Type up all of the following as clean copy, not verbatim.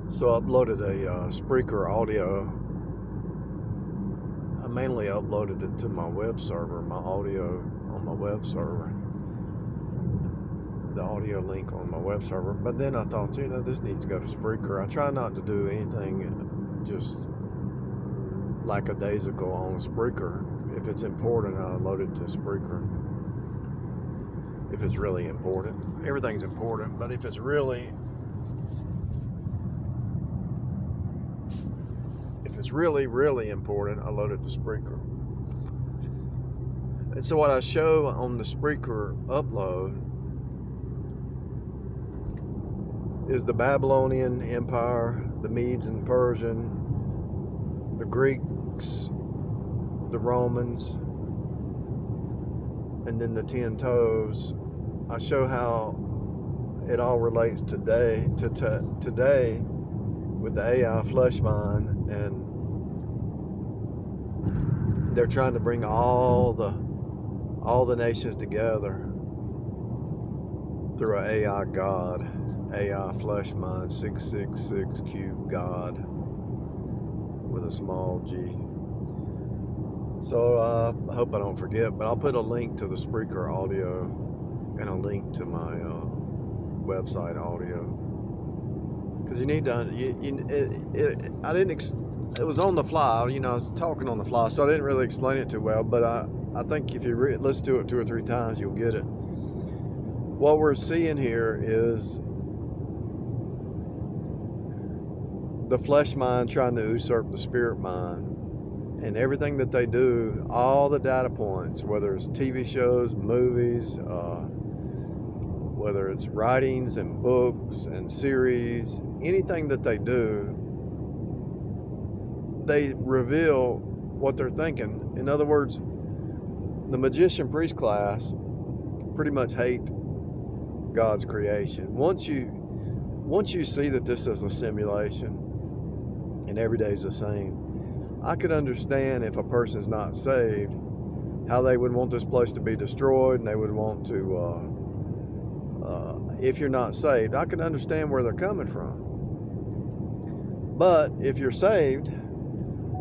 So I uploaded a Spreaker audio. I mainly uploaded it to my web server, my audio on my web server, the audio link on my web server. But then I thought, this needs to go to Spreaker. I try not to do anything just like a days ago on Spreaker. If it's important, I load it to Spreaker. If it's really important, everything's important. But if it's really really important, I load it to Spreaker. And so what I show on the Spreaker upload is the Babylonian Empire, the Medes and Persian, the Greeks, the Romans, and then the 10 toes. I show how it all relates today to today with the AI flesh mind, and they're trying to bring all the nations together through an AI God, AI flesh mind, 666 cube God with a small g. So I hope I don't forget, but I'll put a link to the Spreaker audio and a link to my website audio, because you need to. It was on the fly. I was talking on the fly, so I didn't really explain it too well. But I think if you listen to it 2 or 3 times, you'll get it. What we're seeing here is the flesh mind trying to usurp the spirit mind. And everything that they do, all the data points, whether it's TV shows, movies, whether it's writings and books and series, anything that they do, they reveal what they're thinking. In other words, the magician priest class pretty much hate God's creation. Once you see that this is a simulation and every day is the same, I could understand if a person's not saved, how they would want this place to be destroyed, and they would want to, if you're not saved, I can understand where they're coming from. But if you're saved,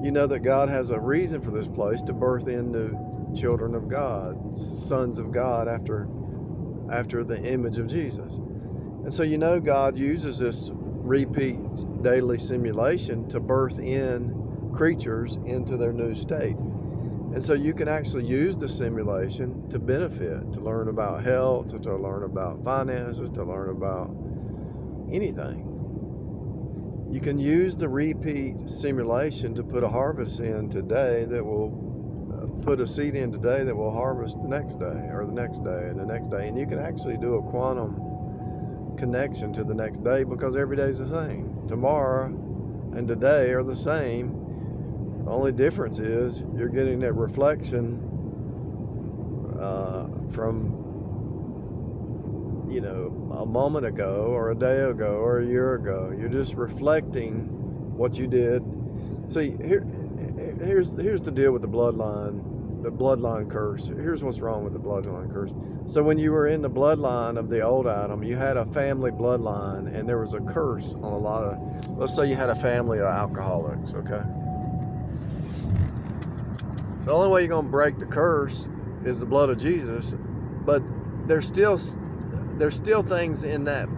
you know that God has a reason for this place to birth into children of God, sons of God after the image of Jesus. And so God uses this repeat daily simulation to birth in creatures into their new state. And so you can actually use the simulation to benefit, to learn about health, to learn about finances, to learn about anything. You can use the repeat simulation to put a harvest in today that will put a seed in today that will harvest the next day, or the next day, and the next day. And you can actually do a quantum connection to the next day, because every day is the same. Tomorrow and today are the same. The only difference is you're getting that reflection from a moment ago, or a day ago, or a year ago. You're just reflecting what you did. See, here's the deal with the bloodline curse. Here's what's wrong with the bloodline curse. So when you were in the bloodline of the old Adam, you had a family bloodline, and there was a curse on a lot of, let's say you had a family of alcoholics, okay? The only way you're going to break the curse is the blood of Jesus. But there's still things in that.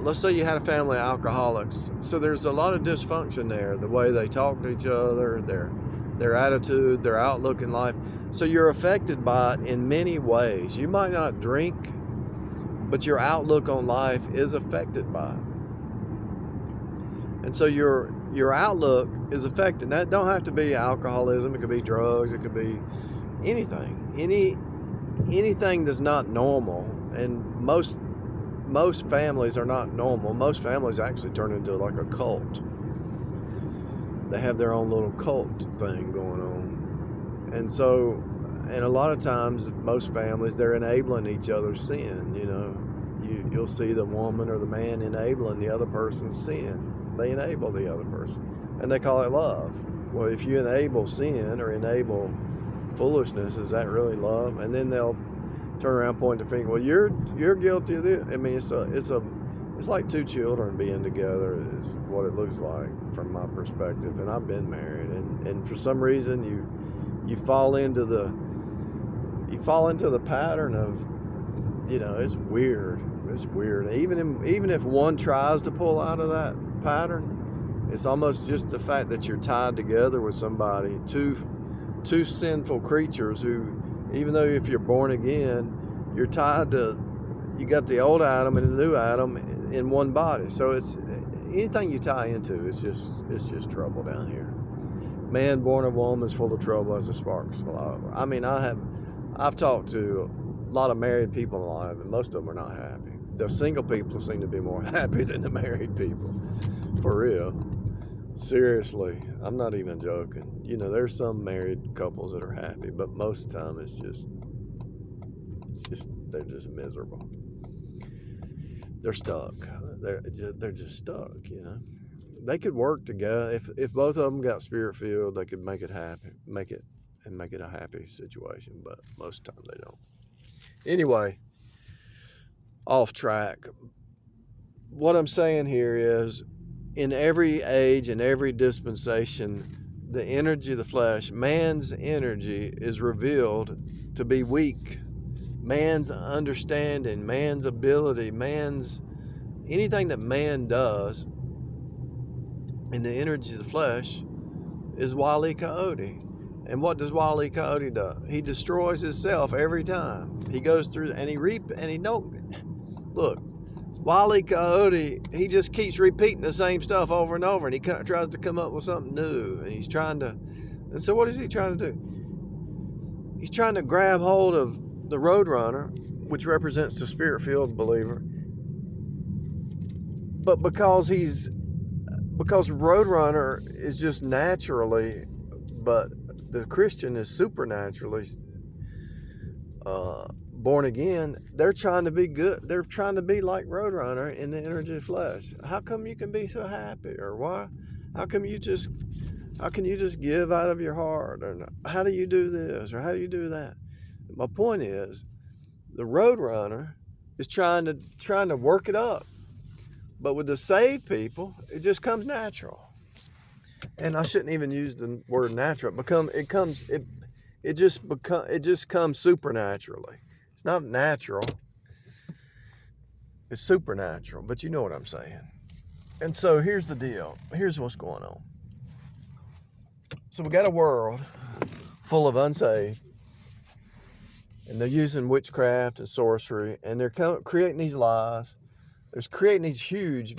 Let's say you had a family of alcoholics. So there's a lot of dysfunction there. The way they talk to each other, their attitude, their outlook in life. So you're affected by it in many ways. You might not drink, but your outlook on life is affected by it. And so your outlook is affected. That don't have to be alcoholism. It could be drugs. It could be anything. Anything that's not normal. And most families are not normal. Most families actually turn into like a cult. They have their own little cult thing going on. And so, and a lot of times, most families, they're enabling each other's sin. You'll see the woman or the man enabling the other person's sin. They enable the other person, and they call it love. Well, if you enable sin or enable foolishness, is that really love? And then they'll turn around, point the finger. Well, you're guilty of this. I mean, it's a It's like two children being together is what it looks like from my perspective. And I've been married, and for some reason you fall into the pattern of, it's weird. It's weird. Even if one tries to pull out of that pattern, it's almost just the fact that you're tied together with somebody, two sinful creatures who, even though if you're born again, you're tied to, you got the old Adam and the new Adam in one body. So it's anything you tie into, it's just trouble down here. Man born of woman is full of trouble as the sparks fly over. I mean, I've talked to a lot of married people in life, and most of them are not happy. The single people seem to be more happy than the married people, for real. Seriously, I'm not even joking. There's some married couples that are happy, but most of the time they're just miserable. They're stuck. They're just stuck. They could work together. If both of them got spirit filled, they could make it a happy situation. But most of the time they don't. Anyway, off track. What I'm saying here is, in every age and every dispensation, the energy of the flesh, man's energy, is revealed to be weak. Man's understanding, man's ability, anything that man does in the energy of the flesh is Wile E. Coyote. And what does Wile E. Coyote do? He destroys himself every time. He goes through and look, Wile E. Coyote, he just keeps repeating the same stuff over and over, and he tries to come up with something new. And so what is he trying to do? He's trying to grab hold of the Roadrunner, which represents the spirit-filled believer. But because Roadrunner is just naturally, but the Christian is supernaturally born again, they're trying to be good. They're trying to be like Roadrunner in the energy of flesh. How come you can be so happy? Or why? How can you just give out of your heart? Or how do you do this? Or how do you do that? My point is, the Roadrunner is trying to work it up. But with the saved people, it just comes natural. And I shouldn't even use the word natural. It just comes supernaturally. It's not natural. It's supernatural, but you know what I'm saying. And so here's the deal. Here's what's going on. So we got a world full of unsaved, and they're using witchcraft and sorcery, and they're creating these lies. They're creating these huge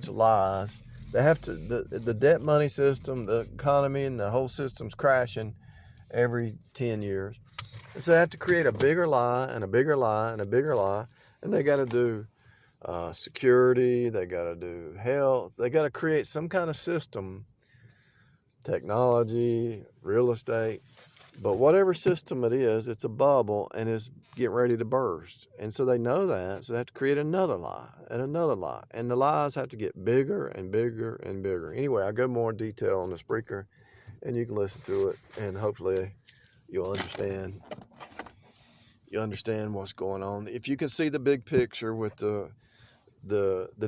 lies. They have to, the debt money system, the economy, and the whole system's crashing every 10 years. And so they have to create a bigger lie and a bigger lie and a bigger lie. And they got to do security. They got to do health. They got to create some kind of system, technology, real estate. But whatever system it is, it's a bubble and it's getting ready to burst. And so they know that. So they have to create another lie and another lie. And the lies have to get bigger and bigger and bigger. Anyway, I go more in detail on the Spreaker, and you can listen to it, and hopefully you'll understand what's going on. If you can see the big picture with the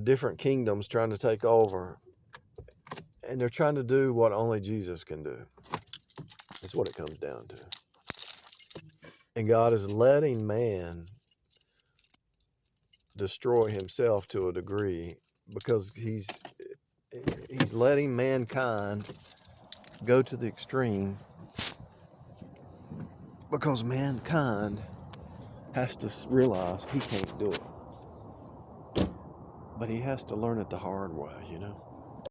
different kingdoms trying to take over, and they're trying to do what only Jesus can do. That's what it comes down to. And God is letting man destroy himself to a degree because he's letting mankind go to the extreme, because mankind has to realize he can't do it. But he has to learn it the hard way,